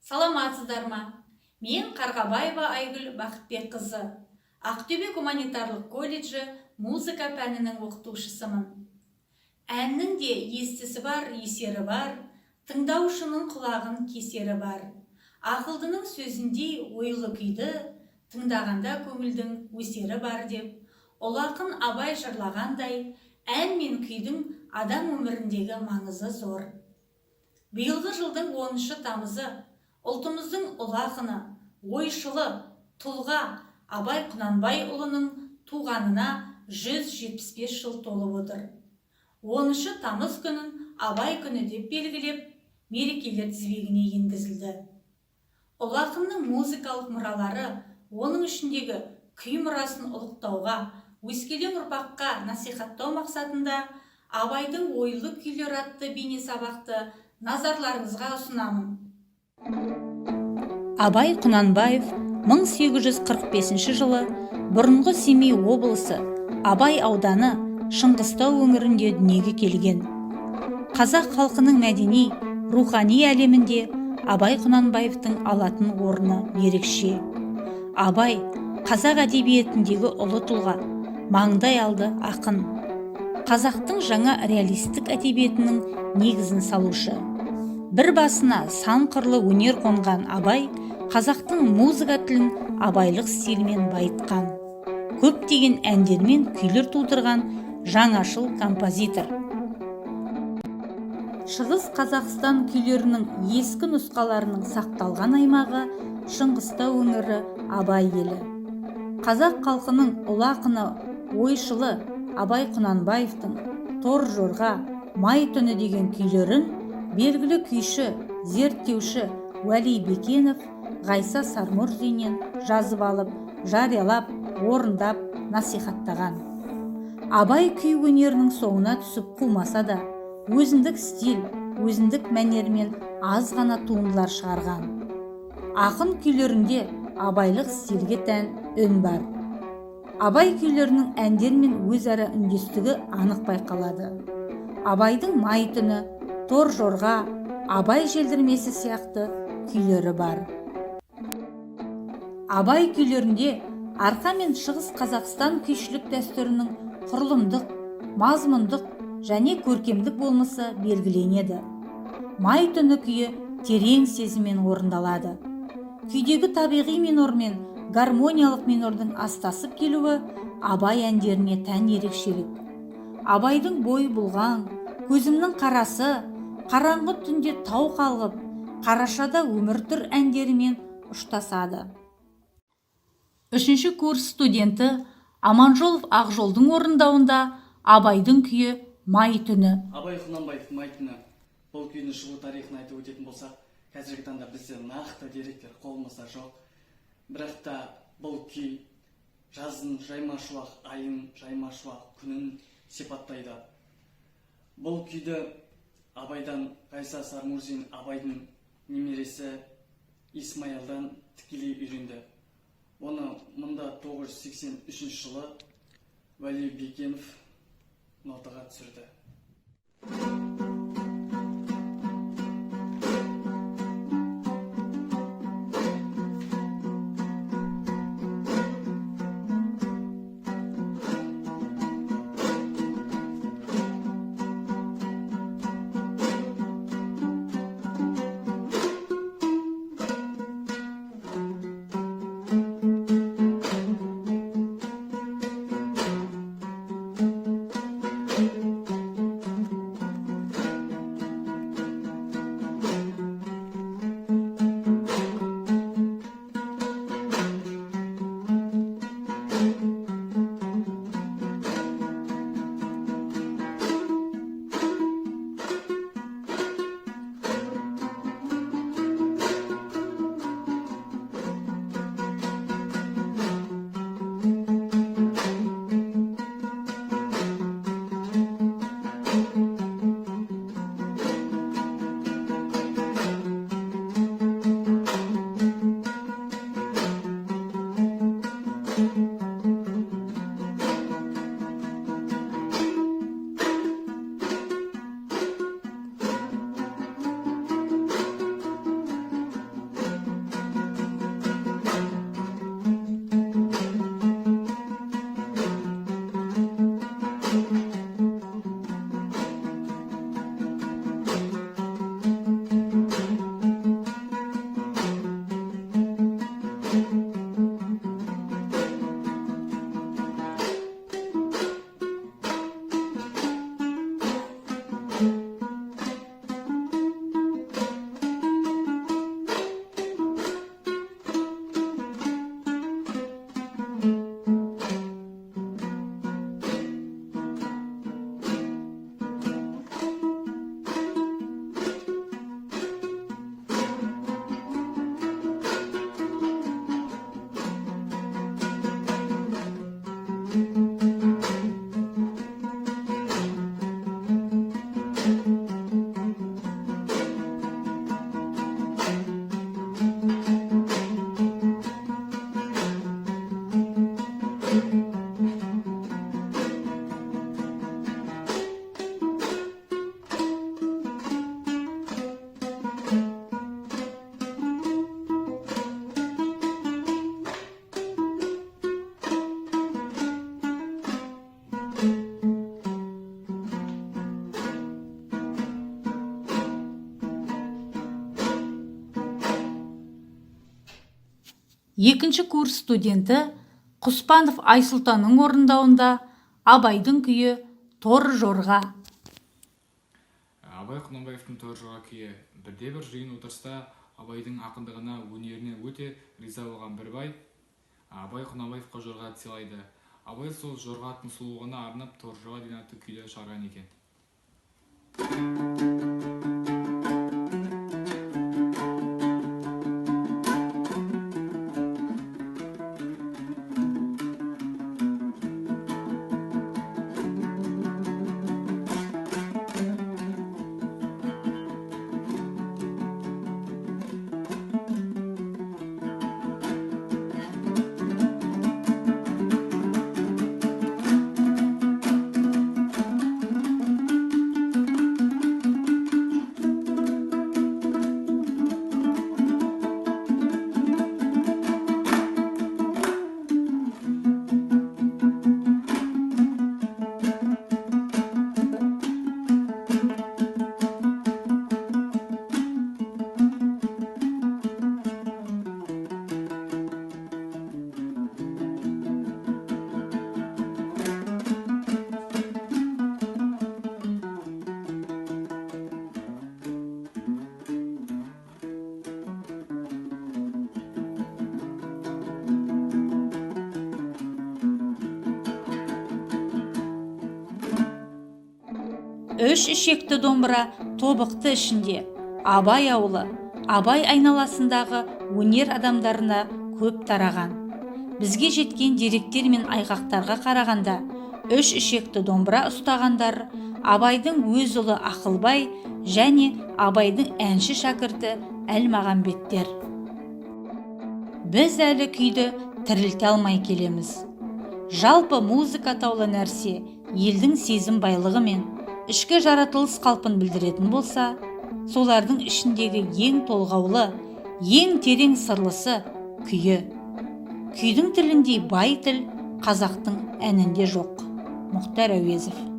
Саламатсыздар ма? Мен Қарғабаева Айгүл Бақытбекқызы, Ақтөбе гуманитарлық колледжі музыка пәнінің оқытушысымын. Әннің де естісі бар, есері бар, тыңдаушының құлағын кесері бар. Ақылдының сөзіндей ойлы күйді, тыңдағанда көңілдің өсері бар деп, ұлы ақын Абай жырлағандай, ән мен күйдің адам өміріндегі маңызы зор. Биылғы жылдың 10 тамызы ұлтымыздың ұлы ақыны, ойшылы, тұлға Абай Құнанбайұлының туғанына 175 жыл толып отыр. 10 тамыз күнін Абай күні деп белгілеп, мерекелер тізбегіне енгізілді. Ұлы ақынның музыкалық мұралары, оның ішіндегі күй мұрасын ұлықтауға, өскелең ұрпаққа насихаттау мақсатында Абайдың ойлы күйлер атты бейне сабақты назарларыңызға ұсынамын. Абай Құнанбаев 1845 жылы бұрынғы Семей облысы Абай ауданы Шыңғыстау өңірінде дүниеге келген. Қазақ халқының мәдени, рухани әлемінде Абай Құнанбаевтың алатын орны ерекше. Абай қазақ әдебиетіндегі ұлы тұлға, маңдай алды ақын. Қазақтың жаңа реалистік әдебиетінің негізін салушы. Бір басына сан қырлы өнер қонған Абай қазақтың музыка тілін абайлық стильмен байытқан. Көптеген әндермен күйлер тудырған жаңашыл композитор. Шығыс Қазақстан күйлерінің ескі нұсқаларының сақталған аймағы Шыңғыстау өңірі Абай елі. Қазақ халқының ұлы ақыны, ойшылы Абай Құнанбаевтың Тор жорға, Май түні деген күйлерін белгілі күйші, зерттеуші Уәли Бекенов Ғайса Сармурзиннен жазып алып, жариялап, орындап, насихаттаған. Абай күй өнерінің соңына түсіп қумаса да, өзіндік стиль, өзіндік мәнермен аз ғана туындылар шығарған. Ақын күйлерінде абайлық стильге тән үн бар. Абай күйлерінің әндермен өзара үндестігі анық байқалады. Абайдың Май түні, Тор жорға, Абай желдірмесі сияқты күйлері бар. Абай күйлерінде арқа мен шығыс Қазақстан күйшілік дәстүрінің құрылымдық, мазмұндық және көркемдік болмысы белгіленеді. Май түні күйі терең сезіммен орындалады. Күйдегі табиғи минор мен гармониялық минордың астасып келуі Абай әндеріне тән ерекшелік. Абайдың бой бұлған, көзімнің қарасы, қараңғы түнде тау қалғып, қарашада өмір түр әндерімен ұштасады. 3 курс студенті Аманжолов Ақжолдың орындауында Абайдың күйі Май түні. Абай Құнанбаев Май түні. Бұл күйдің шығу тарихын айтып өтетін болсақ, қазіргі таңда бізде нақты деректер қолымызда жоқ. Бірақ та бұл күй жаздың жайма-шуақ айын, жайма-шуақ күнін сипаттайды. Бұл күйді Абайдан Ғайса Сармурзин Абайдың немересі Исмайылдан тікелей үйренді. Оны 1983 жылы Уәли Бекенов нотаға түсірді. Екінші курс студенті Құспанов Айсұлтанның орындауында Абайдың күйі Тор жорға. Абай Құнанбаевтың Тор жорға күйі бірде-бір жиын отырыста Абайдың ақындығына, өнеріне өте риза болған бір бай Абай Құнанбаевқа жорға ат сыйлайды. Абай сол жорға аттың сұлулығына арнап Тор жорға деген атты күйді шығарған екен. Үш ішекті домбыра тобықты ішінде Абай ауылы, Абай айналасындағы өнер адамдарына көп тараған. Бізге жеткен деректер мен айғақтарға қарағанда, үш ішекті домбыра ұстағандар Абайдың өз ұлы Ақылбай және Абайдың әнші шәкірті Әлмағамбеттер. Біз әлі күйді тірілте алмай келеміз. Жалпы музыка атаулы нәрсе елдің сезім байлығы мен ішкі жаратылыс қалпын білдіретін болса, солардың ішіндегі ең толғаулы, ең терең сырлысы күйі. Күйдің тіліндей бай тіл қазақтың әнінде жоқ. Мұхтар Әуезов.